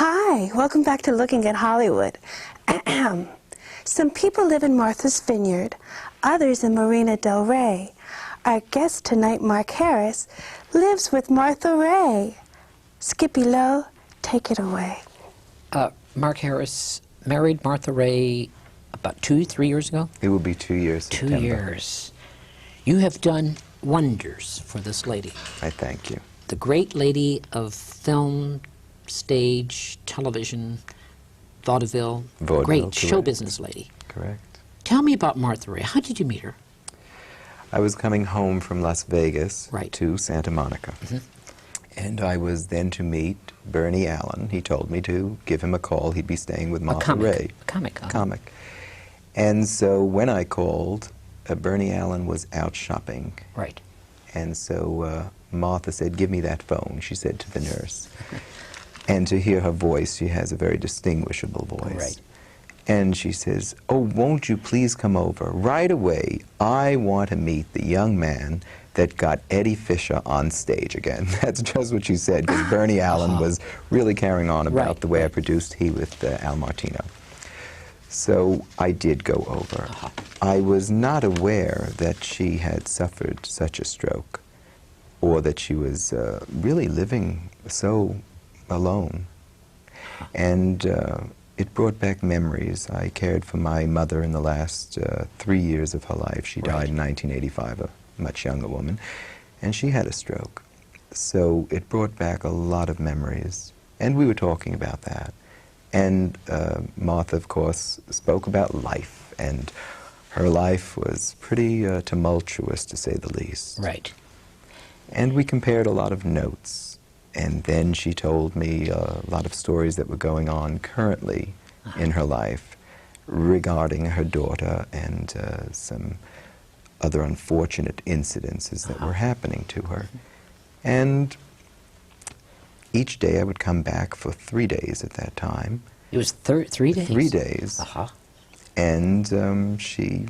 Hi, welcome back to Looking at Hollywood. Some people live in Martha's Vineyard, others in Marina del Rey. Our guest tonight, Mark Harris, lives with Martha Raye. Skippy Lowe, take it away. Mark Harris married Martha Raye about 3 years ago? It will be 2 years. 2 September. years. You have done wonders for this lady. I thank you. The great lady of film, stage, television, vaudeville, great show correct. business lady. Correct. Tell me about Martha Raye. How did you meet her? I was coming home from Las Vegas Right. to Santa Monica. And I was then to meet Bernie Allen. He told me to give him a call. He'd be staying with Martha Raye. A comic. Comic. And so when I called, Bernie Allen was out shopping. Right. And so Martha said, "Give me that phone," she said to the nurse. And to hear her voice, she has a very distinguishable voice. Right. And she says, "Oh, won't you please come over right away? I want to meet the young man that got Eddie Fisher on stage again." That's just what she said, because Bernie Allen was really carrying on about the way I produced He with Al Martino. So I did go over. I was not aware that she had suffered such a stroke, or that she was really living so alone. And it brought back memories. I cared for my mother in the last 3 years of her life. She died in 1985, a much younger woman, and she had a stroke. So it brought back a lot of memories, and we were talking about that. And Martha, of course, spoke about life, and her life was pretty tumultuous, to say the least. Right. And we compared a lot of notes. And then she told me a lot of stories that were going on currently in her life regarding her daughter and some other unfortunate incidences that were happening to her. And each day I would come back for 3 days at that time. It was 3 days? 3 days. And she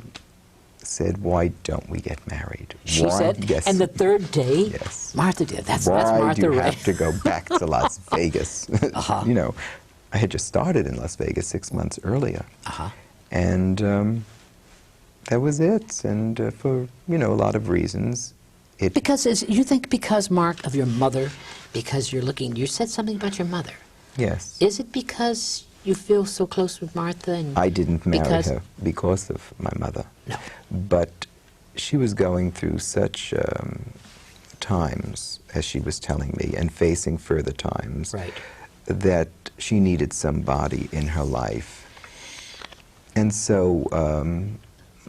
said, "Why don't we get married?" She said? Yes. And the third day? Yes. Martha did. That's Why Martha do you Raye. have to go back to Las Vegas? You know, I had just started in Las Vegas 6 months earlier. And that was it. And for, you know, a lot of reasons. Because you think because, Mark, of your mother, because you're looking, you said something about your mother. Yes. Is it because you feel so close with Martha? And I didn't marry her because of my mother. No. But she was going through such times, as she was telling me, and facing further times, that she needed somebody in her life. And so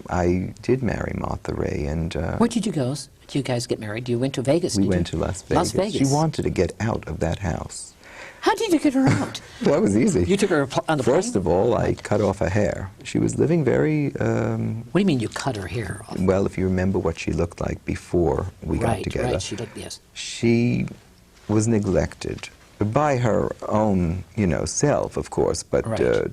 I did marry Martha Raye. And where did you go? Did you guys get married? You went to Vegas, we went to Las Vegas. Las Vegas. She wanted to get out of that house. How did you get her out? That was easy. You took her on the plane? First of all, I cut off her hair. She was living very... what do you mean you cut her hair off? Well, if you remember what she looked like before we got together. Right, she looked, yes. She was neglected by her own, you know, self, of course, but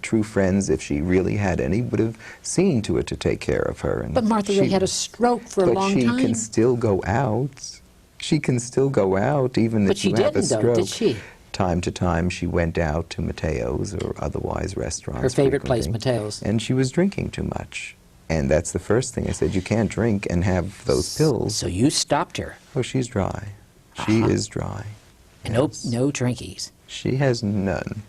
true friends, if she really had any, would have seen to it to take care of her. And but Martha Raye had a stroke for a long time. But she can still go out. She can still go out, even if you have a stroke. But she didn't, though, did she? Time to time, she went out to Mateo's or otherwise restaurants. Her favorite place, Mateo's. And she was drinking too much. And that's the first thing I said, you can't drink and have those pills. So you stopped her. Oh, she's dry. She is dry. And no drinkies. She has none.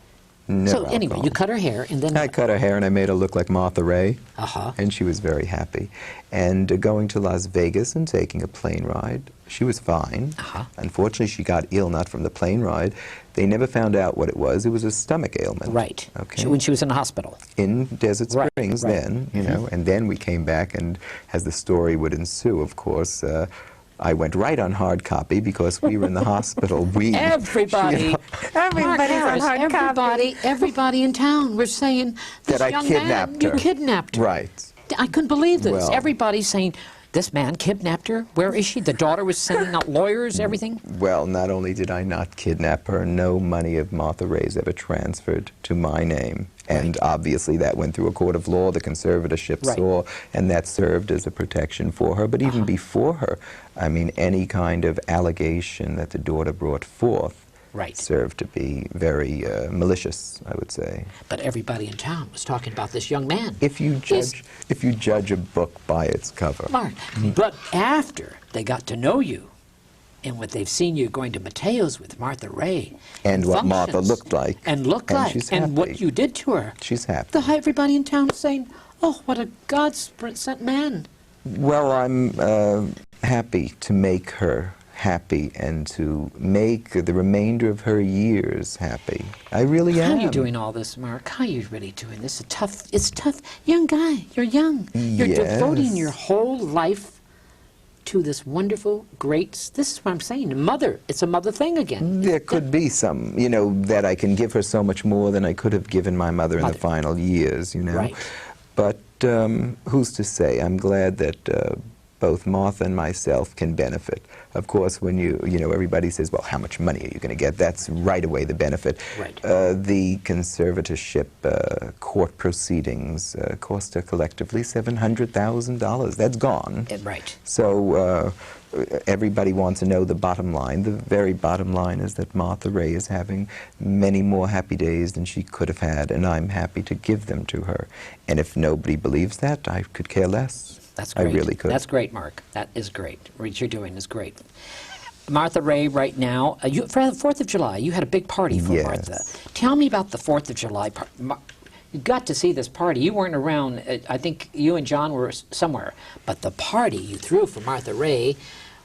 No So alcohol. anyway, you cut her hair, and then... I cut her hair, and I made her look like Martha Raye. Uh-huh. And she was very happy. And going to Las Vegas and taking a plane ride, she was fine. Unfortunately, she got ill, not from the plane ride. They never found out what it was. It was a stomach ailment. Right. Okay. When she was in the hospital. In Desert Springs then, you know. And then we came back, and as the story would ensue, of course, I went right on hard copy because we were in the hospital. Everybody, you know, Everybody's on hard copy. Everybody in town was saying, this that I young kidnapped man, her. you kidnapped her. Right. I couldn't believe this. Well, Everybody's saying, this man kidnapped her. Where is she? The daughter was sending out lawyers, everything. Well, not only did I not kidnap her, no money of Martha Raye's ever transferred to my name. And obviously that went through a court of law, the conservatorship saw, and that served as a protection for her. But even before her, I mean, any kind of allegation that the daughter brought forth Right. served to be very malicious, I would say. But everybody in town was talking about this young man. If you judge a book by its cover. Mark, but after they got to know you, and what they've seen you going to Mateo's with Martha Raye, And what Martha functions, looked like. and looked and like, she's and what happy. you did to her, She's happy. everybody in town is saying, "Oh, what a God-sent man!" Well, I'm happy to make her happy and to make the remainder of her years happy. I really How am. are you doing all this, Mark? How are you really doing this? It's tough. Young guy, you're young. You're devoting Yes. your whole life to this wonderful, great, this is what I'm saying, mother. It's a mother thing again. There could be some, that I can give her so much more than I could have given my mother in the final years, Right. But who's to say? I'm glad that both Martha and myself can benefit. Of course, when everybody says, well, how much money are you going to get? That's right away the benefit. Right. The conservatorship court proceedings cost her collectively $700,000. That's gone. Right. So everybody wants to know the bottom line. The very bottom line is that Martha Raye is having many more happy days than she could have had, and I'm happy to give them to her. And if nobody believes that, I could care less. That's great. I really could. That's great, Mark. That is great. What you're doing is great. Martha Raye, right now, for the 4th of July, you had a big party for Yes. Martha. Tell me about the 4th of July party. You got to see this party. You weren't around. I think you and John were somewhere. But the party you threw for Martha Raye,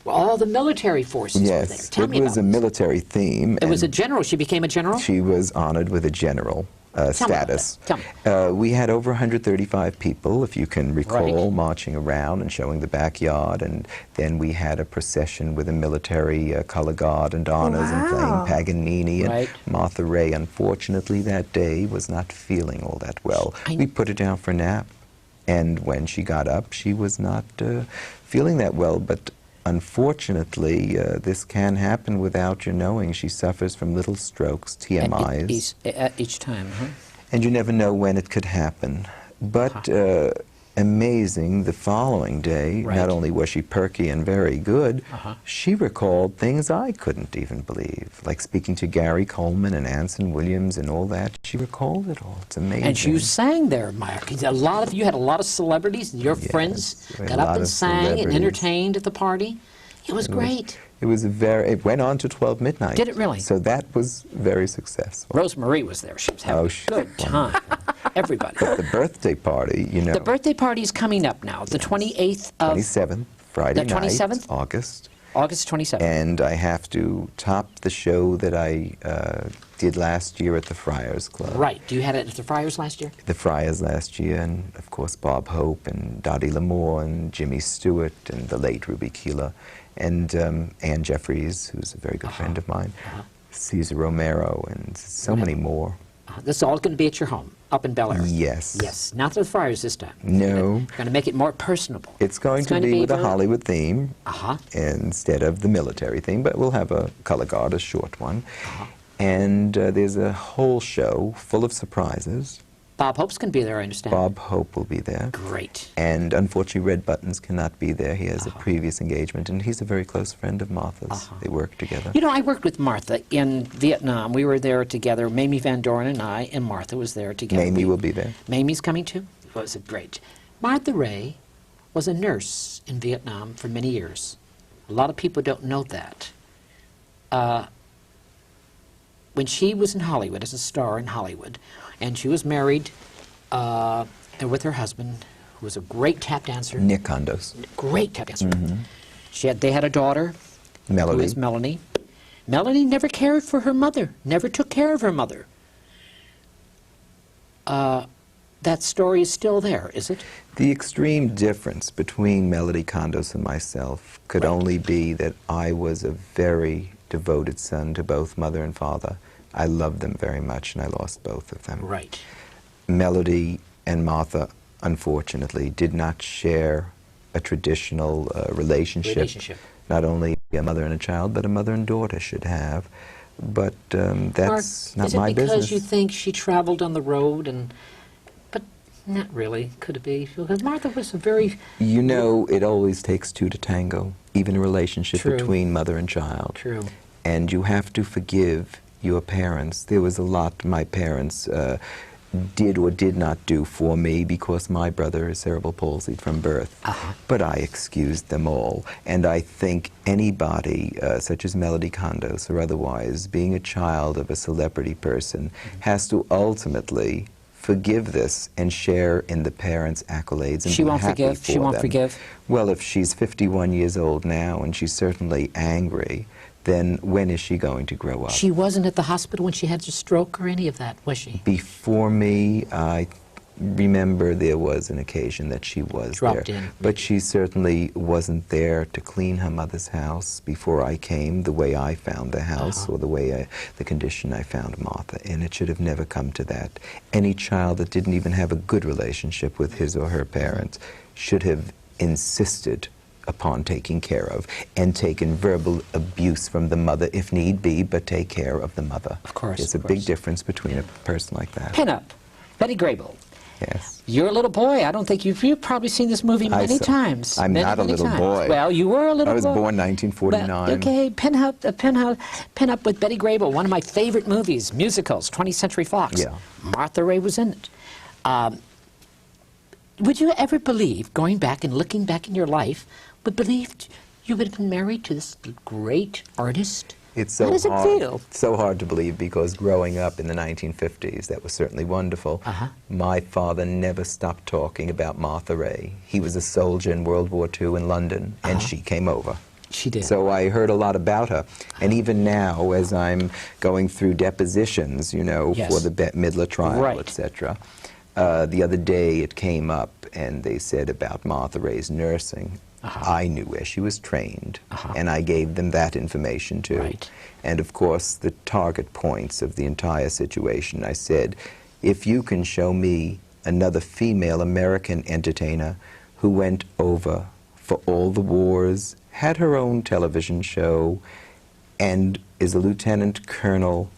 well, all the military forces were there. Yes, Tell it me was about a military theme. it. It was a and general. She became a general? She was honored with a general Tell me about status. that. Tell me. We had over 135 people, if you can recall, Right. marching around and showing the backyard, and then we had a procession with a military color guard and honors and playing Wow. Paganini. And Right. Martha Raye, unfortunately, that day was not feeling all that well. We put her down for a nap, and when she got up, she was not feeling that well, but unfortunately, this can happen without your knowing. She suffers from little strokes, TMIs. Each time, huh? And you never know when it could happen. But amazing, the following day, Right. not only was she perky and very good, Uh-huh. she recalled things I couldn't even believe, like speaking to Gary Coleman and Anson Williams and all that. She recalled it all. It's amazing. And you sang there, Mark. You had a lot of celebrities. Your Yes, friends we had got a up lot and of sang and celebrities. entertained at the party. It was great. It went on to 12 midnight. Did it really? So that was very successful. Rosemary was there. She was having a good time. Everybody. The birthday party, The birthday party is coming up now, the 28th of 27th, Friday The 27th? night, August. August 27th. And I have to top the show that I did last year at the Friars Club. Right. You had it at the Friars last year? The Friars last year, and of course Bob Hope and Dottie L'Amour and Jimmy Stewart and the late Ruby Keeler and Ann Jeffries, who's a very good friend of mine, Cesar Romero, and so many more. This is all going to be at your home, up in Bel Air. Yes. Yes. Not the Friars this time. No. Going to make it more personable. It's going to be with a very- Hollywood theme Uh-huh. instead of the military theme, but we'll have a color guard, a short one. Uh-huh. And there's a whole show full of surprises. Bob Hope's going to be there, I understand. Bob Hope will be there. Great. And unfortunately, Red Buttons cannot be there. He has a previous engagement, and he's a very close friend of Martha's. They work together. You know, I worked with Martha in Vietnam. We were there together. Mamie Van Doren and I, and Martha was there together. Mamie will be there. Mamie's coming too? Was it great? Martha Raye was a nurse in Vietnam for many years. A lot of people don't know that. When she was in Hollywood, as a star in Hollywood, and she was married with her husband, who was a great tap dancer. Nick Condos. Great tap dancer. They had a daughter, who Melody. was Melanie. Melanie never cared for her mother, never took care of her mother. That story is still there, is it? The extreme difference between Melody Condos and myself could only be that I was a very devoted son to both mother and father. I loved them very much, and I lost both of them. Right. Melody and Martha, unfortunately, did not share a traditional relationship. Not only a mother and a child, but a mother and daughter should have. But that's Mark, not my is it because business. you think she traveled on the road but not really, could it be? Because Martha was a very... You know, it always takes two to tango, even a relationship True. between mother and child. True. and you have to forgive your parents. There was a lot my parents did or did not do for me because my brother is cerebral palsy from birth. But I excused them all. And I think anybody, such as Melody Condos or otherwise, being a child of a celebrity person, has to ultimately forgive this and share in the parents' accolades and She be won't happy forgive? for She won't them. forgive? Well, if she's 51 years old now and she's certainly angry, then when is she going to grow up? She wasn't at the hospital when she had her stroke or any of that, was she? Before me, I remember there was an occasion that she was Dropped there. in. But she certainly wasn't there to clean her mother's house before I came, the way I found the house or the way the condition I found Martha in. It should have never come to that. Any child that didn't even have a good relationship with his or her parents should have insisted upon taking care of and taken verbal abuse from the mother if need be, but take care of the mother. Of course. There's a big difference between a person like that. Pin up. Betty Grable. Yes. You're a little boy. I don't think you've probably seen this movie many times. I'm many, not a many little times. boy. Well, you were a little boy. I was born 1949. Well, okay, pin up with Betty Grable, one of my favorite movies, musicals, 20th Century Fox. Yeah. Martha Raye was in it. Would you ever believe, going back and looking back in your life, would believe you would have been married to this great artist? It's so How does it hard. feel? So hard to believe because growing up in the 1950s, that was certainly wonderful. My father never stopped talking about Martha Raye. He was a soldier in World War II in London, and she came over. She did. So I heard a lot about her. And even now, as I'm going through depositions, you know, Yes. for the Bette Midler trial, Right. etc., the other day it came up, and they said about Martha Raye's nursing. I knew where she was trained, and I gave them that information too. Right. And of course, the target points of the entire situation, I said, if you can show me another female American entertainer who went over for all the wars, had her own television show, and is a lieutenant colonel,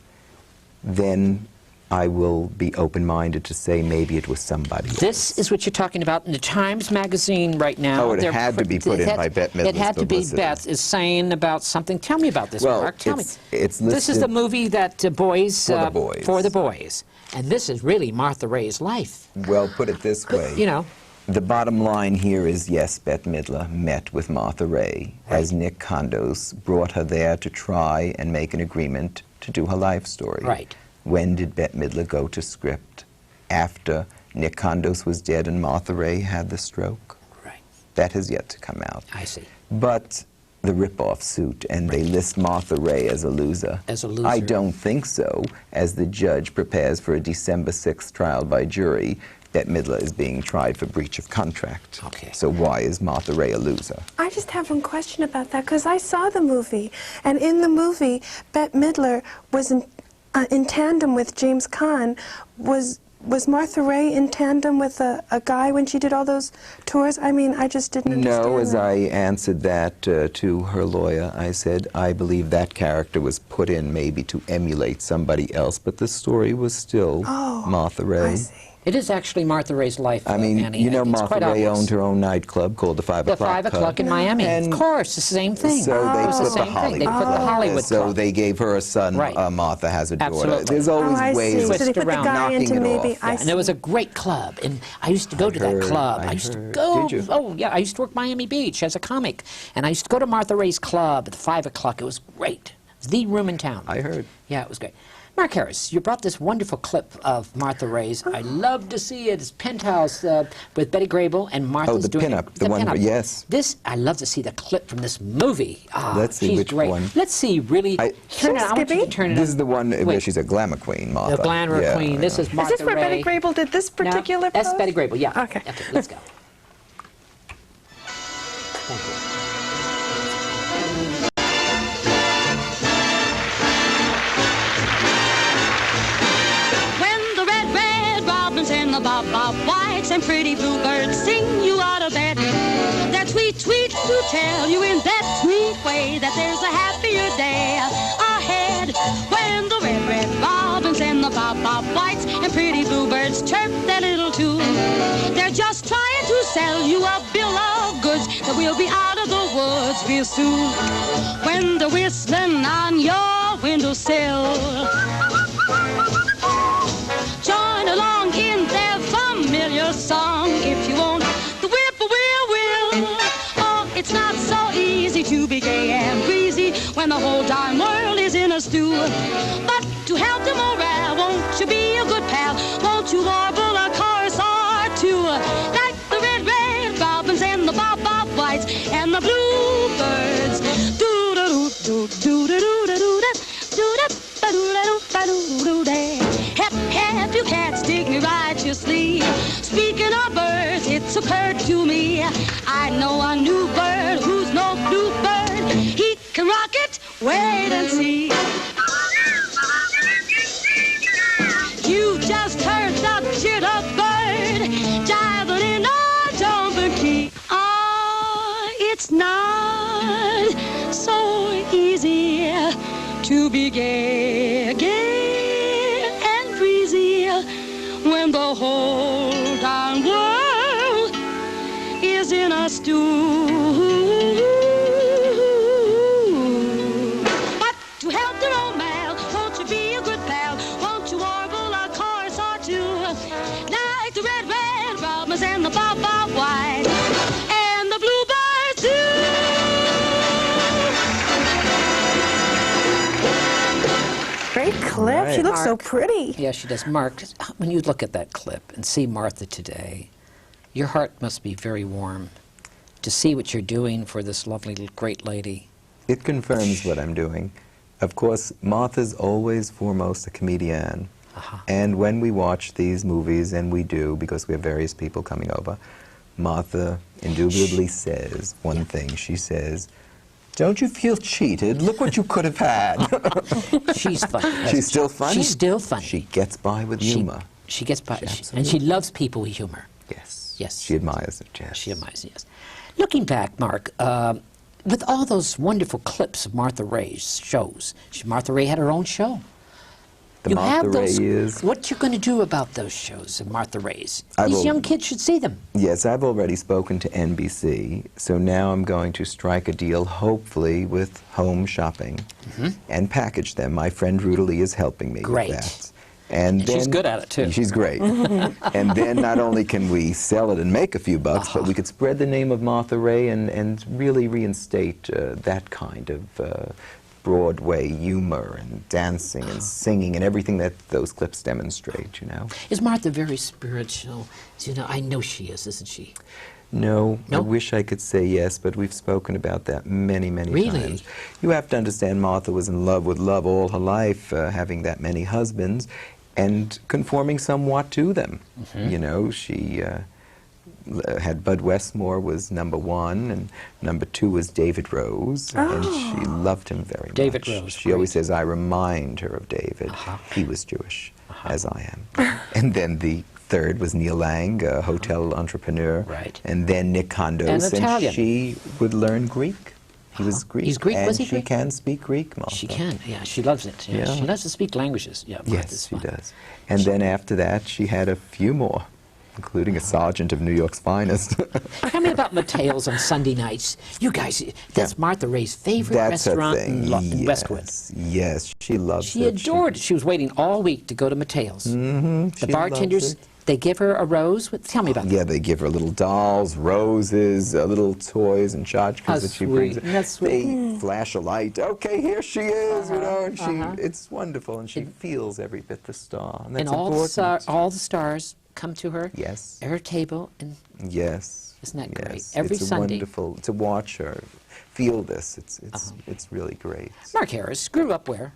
then I will be open-minded to say maybe it was somebody This else. is what you're talking about in the Times Magazine right now. Oh, it They're had to be put in by Bette Midler's It had to be. publicity. Beth is saying about something. Tell me about this, Well, Mark. Tell me. it's This is the listed- movie that boys For the boys. for the boys, and this is really Martha Raye's life. Well, put it this way. You know, The bottom line here is, yes, Bette Midler met with Martha Raye as Nick Condos brought her there to try and make an agreement to do her life story. Right. When did Bette Midler go to script? After Nick Condos was dead and Martha Raye had the stroke? right? That has yet to come out. I see. But the rip-off suit, and they list Martha Raye as a loser. As a loser. I don't think so. As the judge prepares for a December 6th trial by jury, Bette Midler is being tried for breach of contract. Okay. So why is Martha Raye a loser? I just have one question about that, because I saw the movie, and in the movie, Bette Midler was in tandem with James Caan. Was Martha Raye in tandem with a guy when she did all those tours? I mean, I just didn't understand No, as that. I answered that to her lawyer, I said, I believe that character was put in maybe to emulate somebody else, but the story was still Martha Raye. I see. It is actually Martha Raye's life. I mean, Annie. you know, It's Martha quite Raye obvious. owned her own nightclub called the 5 The O'Clock 5 o'clock in Miami. And Of course, it's the same thing. So they it was put the same thing. They put the Hollywood So Club. they gave her a son. Right. Martha has a daughter. Absolutely. There's always I ways see. of So they put the around guy knocking into it maybe. off. I And it was see. a great club, and I used to go to that heard, club. I I used to heard. go. Did you? Oh yeah, I used to work Miami Beach as a comic, and I used to go to Martha Raye's club at 5 o'clock. It was great. It was the room in town. I heard. Yeah, it was great. Mark Harris, you brought this wonderful clip of Martha Raye's. I love to see it. It's Penthouse with Betty Grable and Martha's the doing pinup, it. the one, yes. This, I love to see the clip from this movie. Ah, Let's see she's which great. one. Let's see, really. Turn it. I want you to Skippy? turn it. This on. is the one where Wait. she's a glamour queen, Martha. The glamour Yeah, queen. This yeah. is Martha Is this where Raye. Betty Grable did this particular No, that's pose? Betty Grable, yeah. Okay. Okay, let's go. Thank you. When the red robins and the bob whites and pretty bluebirds sing you out of bed, that sweet to tell you in that sweet way that there's a happier day ahead. When the red robins and the bob, bob whites, and pretty bluebirds chirp their little tune. They're just trying to sell you a bill of goods that we'll be out of the woods real soon. When they're whistling on your windowsill, join along in their familiar song if you want the whip-poor-will. Oh, it's not so easy to be gay and breezy when the whole darn world is in a stew. But to help the morale, won't you be a good pal? Won't you warble a chorus or two? Like the red robins and the bob whites and the bluebirds. Hep, hep, you can't stick me righteously. Speaking of birds, it's occurred to me, I know a new bird who's no bluebird. He can rock it, wait and see. You just heard the jitterbird jiving in a jumping key. Ah, it's not so easy to be gay, gay and breezy when the whole darn world is in a stew. But to help the romance, won't you be a good pal? Won't you warble a chorus or two? Like the red robins and the bob white and the bluebirds too. Great clip. She Right. looks so pretty. Yeah, she does. Mark, when you look at that clip and see Martha today, your heart must be very warm to see what you're doing for this lovely, great lady. It confirms what I'm doing. Of course, Martha's always foremost a comedian. And when we watch these movies, and we do because we have various people coming over, Martha indubitably says one thing. She says, "Don't you feel cheated? Look what you could have had." She's funny. She's still funny? She's still funny. She gets by with humor. She gets by, and she absolutely- loves people with humor. Yes. Yes. She admires it, yes. She admires, yes. Looking back, Mark, with all those wonderful clips of Martha Raye's shows, Martha Raye had her own show. The You Martha have those. Raye is... What you going to do about those shows of Martha Raye's? I These will- young kids should see them. Yes, I've already spoken to NBC, so now I'm going to strike a deal, hopefully, with Home Shopping and package them. My friend Rudalee is helping me Great. with that. And And she's good at it, too. She's great. And then not only can we sell it and make a few bucks, but we could spread the name of Martha Raye and really reinstate that kind of Broadway humor and dancing and singing and everything that those clips demonstrate, you know. Is Martha very spiritual? You know, I know she is, isn't she? No, No? I wish I could say yes, but we've spoken about that many, many Really? times. You have to understand Martha was in love with love all her life, having that many husbands, and conforming somewhat to them. You know, she had Bud Westmore was #1, and #2 was David Rose, and she loved him very David much. Rose, She always great. says, I remind her of David. He was Jewish, as I am. And then the third was Neil Lang, a hotel entrepreneur. Right. And then Nick Kondos, And Italian. she would learn Greek. He was Greek. He's Greek, and was he she Greek? can speak Greek, Martha. She can, yeah. She loves it. Yeah. Yeah. She loves to speak languages. Yeah, Yes, Martha's she fun. does. And then after that, she had a few more, including a sergeant of New York's finest. Tell me about Matteo's on Sunday nights. You guys, that's Yeah. Martha Raye's favorite That's her restaurant thing. in Westwood. Yes, she loves She it. adored it. She was waiting all week to go to Matteo's. The she bartenders, loves it. they give her a rose. Tell me about that. Yeah, they give her little dolls, roses, little toys and How tchotchkes that she brings. sweet. That's sweet. They flash a light. Okay, here she is, you know, and it's wonderful, and she feels every bit the star, and that's And important. all the stars come to her Yes. at her table. And Yes. Isn't that great? Yes. Every it's Sunday. wonderful to watch her feel this. It's really great. Mark Harris grew up where?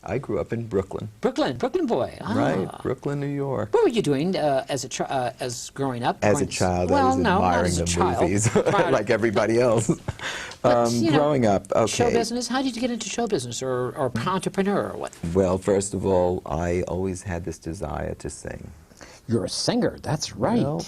I grew up in Brooklyn. Brooklyn boy. Ah. Right, Brooklyn, New York. What were you doing as growing up? As a Going to- child, well, I was no, not admiring as a the child. movies, Prior- like everybody else. But, you know, Growing up, okay. Show business? How did you get into show business or entrepreneur or what? Well, first of all, I always had this desire to sing. You're a singer, that's right. Well,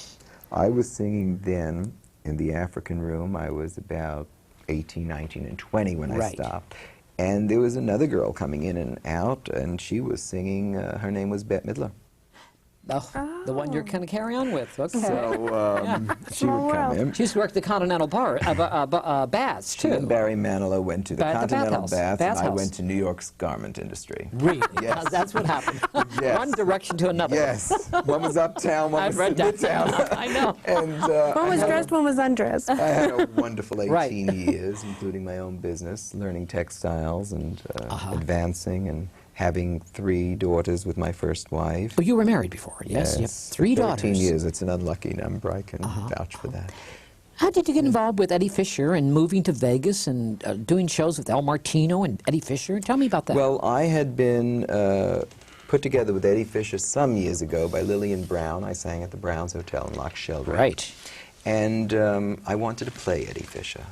I was singing then in the African room. I was about 18, 19, and 20 when I Right. stopped. And there was another girl coming in and out, and she was singing, her name was Bette Midler. Oh, the one you're going to carry on with. Okay. So she Small would come world. in. She used to work at the Continental Bar, Baths, She and too. Barry Manilow went to the Bath- the Continental bathhouse. Bath, and I Bathhouse. went to New York's garment industry. Really? Yes. That's what happened. Yes. One direction to another. Yes. One was uptown, one I've was read that. midtown. I know. And One was dressed, one was undressed. I had a wonderful 18 Right. years, including my own business, learning textiles and advancing and having 3 daughters with my first wife. Oh, you were married before, yes? You have 3 13 daughters. years. It's an unlucky number. I can vouch for that. How did you get involved with Eddie Fisher and moving to Vegas and doing shows with El Martino and Eddie Fisher? Tell me about that. Well, I had been put together with Eddie Fisher some years ago by Lillian Brown. I sang at the Brown's Hotel in Loch Sheldrake. Right. And I wanted to play Eddie Fisher.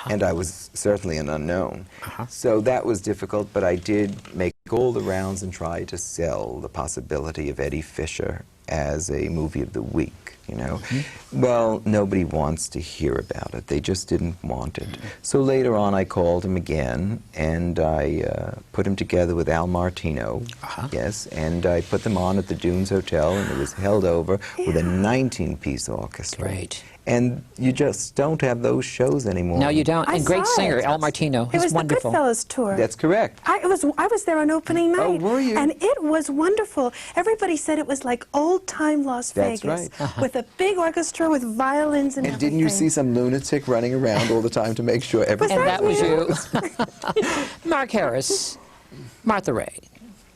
And I was certainly an unknown. So that was difficult, but I did make all the rounds and try to sell the possibility of Eddie Fisher as a movie of the week, you know. Well, nobody wants to hear about it. They just didn't want it. So later on, I called him again, and I put him together with Al Martino, yes, and I put them on at the Dunes Hotel, and it was held over with a 19-piece orchestra. Right. And you just don't have those shows anymore. No, you don't. I And great saw singer, it. El Martino. It He's was wonderful. the Goodfellas tour. That's correct. I was there on opening Oh, night. were you? And it was wonderful. Everybody said it was like old-time Las That's Vegas. right. With a big orchestra with violins and And everything. didn't you see some lunatic running around all the time to make sure everything And that was you. Mark Harris, Martha Raye.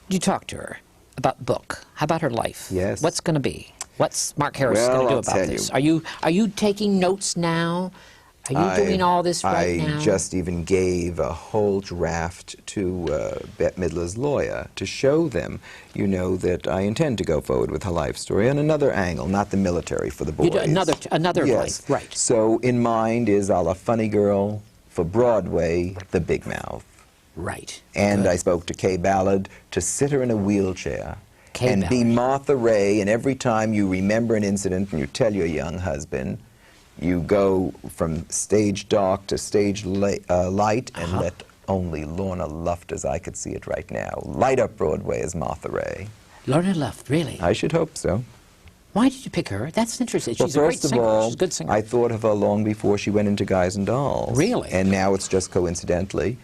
You talked to her about book. How about her life? Yes. What's going to be? What's Mark Harris Well, going to do I'll about tell this? you. Are you taking notes now? Are you doing all this right now? I just even gave a whole draft to Bette Midler's lawyer to show them, you know, that I intend to go forward with her life story on another angle, not the military for the boys. You do another yes. life, right. So in mind is a la Funny Girl, for Broadway, The Big Mouth. Right. And Good. I spoke to Kay Ballard to sit her in a wheelchair Kay and be Ballard. Martha Raye, and every time you remember an incident and you tell your young husband, you go from stage dark to stage light and let only Lorna Luft, as I could see it right now, light up Broadway as Martha Raye. Lorna Luft, really? I should hope so. Why did you pick her? That's interesting. Well, She's a great first of singer. all, She's a good singer. I thought of her long before she went into Guys and Dolls. Really? And now it's just coincidentally.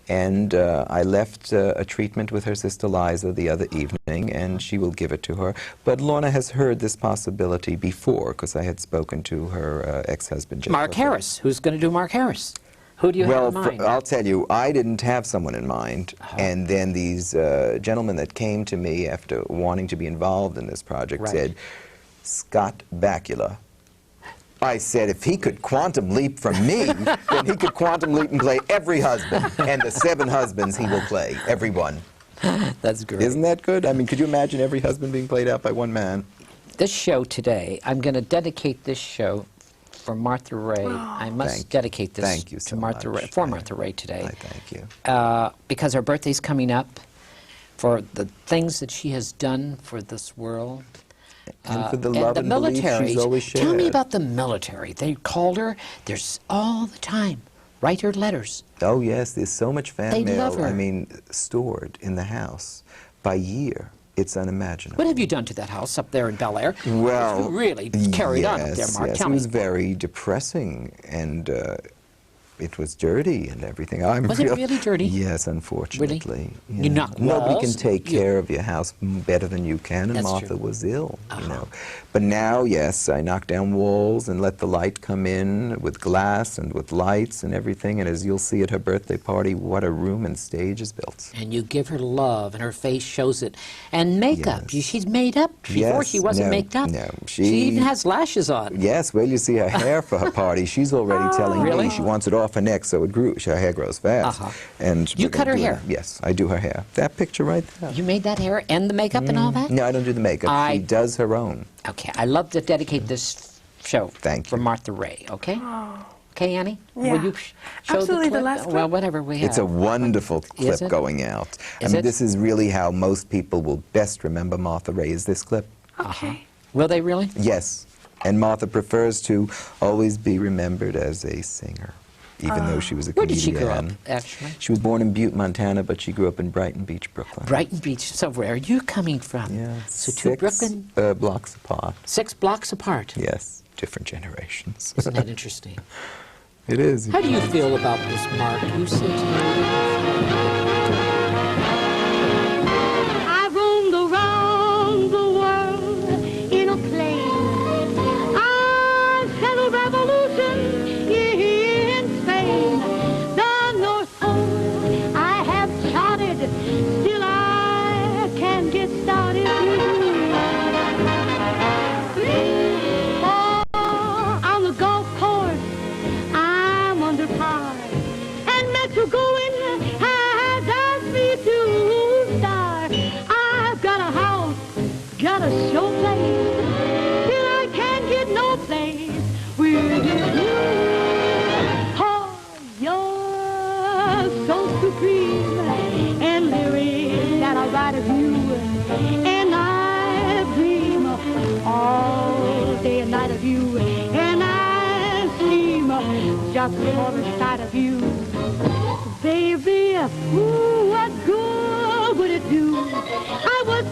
And I left a treatment with her sister Liza the other evening, and she will give it to her. But Lorna has heard this possibility before, because I had spoken to her ex-husband, Jeff. Mark Harris. Who's going to do Mark Harris? Who do you have in mind? I'll tell you, I didn't have someone in mind. And then these gentlemen that came to me after wanting to be involved in this project said, Scott Bakula. I said, if he could quantum leap from me, then he could quantum leap and play every husband. And the 7 husbands he will play, every one. That's great. Isn't that good? I mean, could you imagine every husband being played out by one man? This show today, I'm going to dedicate this show for Martha Raye. I must dedicate this Thank you so to Martha much. Raye, for Martha Raye today. I thank you. Because her birthday's coming up, for the things that she has done for this world. And for the love the and belief military. she's always shared. Tell me about the military. They called her. There's all the time. Write her letters. Oh, yes, there's so much fan They mail, love her. I mean, stored in the house by year. It's unimaginable. What have you done to that house up there in Bel Air? Well, you really carried on up there, Mark. Yes, Tell it me. was very depressing, and it was dirty and everything. Was it really dirty? Yes, unfortunately. You knocked Nobody walls? can take care of your house better than you can, and That's Martha true. was ill, you know. But now, yes, I knock down walls and let the light come in with glass and with lights and everything, and as you'll see at her birthday party, what a room and stage is built. And you give her love, and her face shows it. And makeup. Yes. She's made up. Before Yes, she wasn't no, made up. no, She she- even has lashes on. Yes, well, you see her hair for her party. She's already telling Really? me she wants it off her neck so it grew. Her hair grows fast. And You we're cut gonna her do hair? that. Yes, I do her hair. That picture right there. You made that hair and the makeup and all that? No, I don't do the makeup. She does her own. Okay, I love to dedicate this show Thank for you. Martha Raye, okay? Okay, Annie? Yeah. Will you show Absolutely, the clip? the last Well, clip? whatever we have. It's a wonderful clip Is it? going out. Is I mean, it? this is really how most people will best remember Martha Raye, is this clip. Okay. Will they really? Yes. And Martha prefers to always be remembered as a singer. even though she was a Where comedian. did she grow up, actually? She was born in Butte, Montana, but she grew up in Brighton Beach, Brooklyn. Brighton Beach. So where are you coming from? Yeah, So to 6 Brooklyn, blocks apart. 6 blocks apart. Yes, different generations. Isn't that interesting? It is. How do you feel about this, Mark? You said to me. I roamed around the world in a plane. I settled revolution in Spain. The North Pole I have charted, still I can get started. Oh, on the golf course I'm under par, and Metro going has asked me to star. I've got a house, got a show place, still I can't get no place with you. Oh, you're so supreme, and lyrics that I write of you, and I dream all day and night of you, and I steam just for the sight of you. Baby, ooh, what good would it do? I was